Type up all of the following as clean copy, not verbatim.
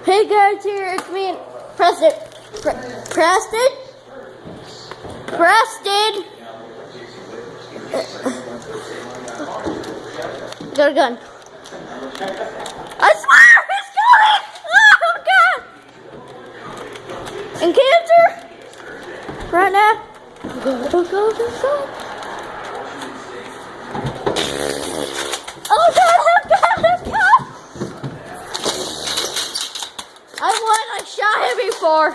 Hey guys, here it's me, Preston. Preston? Got a gun. I swear, he's coming! Oh God! And cancer? Right now? Go. Oh God! I won. I shot him before.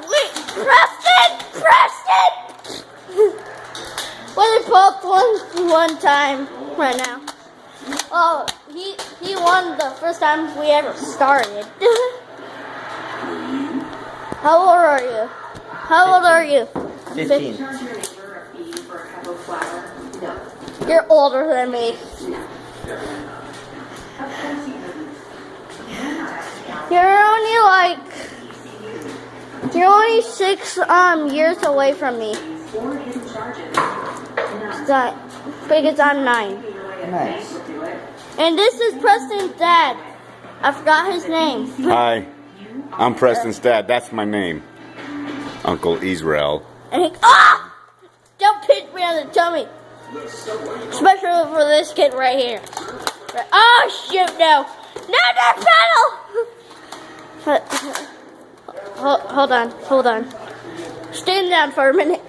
Wait, Preston! Well, they both won one time right now. Oh, he won the first time we ever started. How old are you? 15. You're older than me. You're only 6 years away from me. Because I'm 9. Nice. And this is Preston's dad. I forgot his name. Hi, I'm Preston's dad. That's my name, Uncle Israel. And don't pinch me on the tummy. Especially for this kid right here. Oh shoot! No, that pedal. Hold on. Stand down for a minute.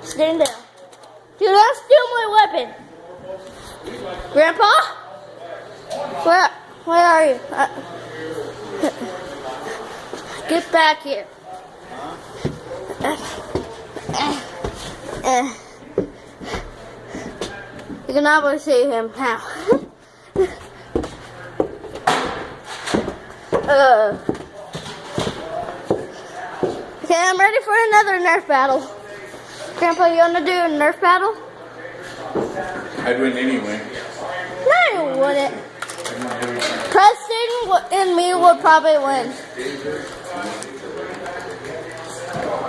Stand down. Do not steal my weapon. Grandpa? Where are you? Get back here. You can always see him now. Okay, I'm ready for another Nerf battle. Grandpa, you want to do a Nerf battle? I'd win anyway. No, you wouldn't. Preston and me would probably win.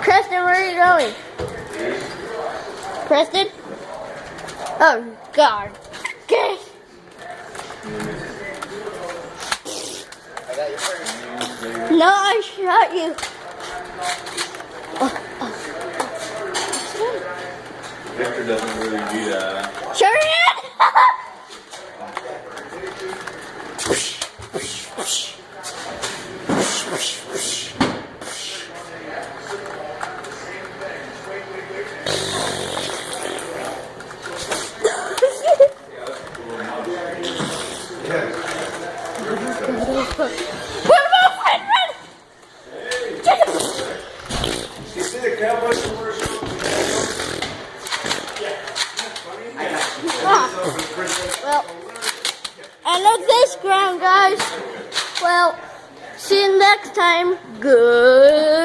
Preston, where are you going? Preston? Oh, God. Okay. No, I shot you. Victor doesn't really do that. Sure did. Well, end of this ground, guys. Well, see you next time. Goodbye.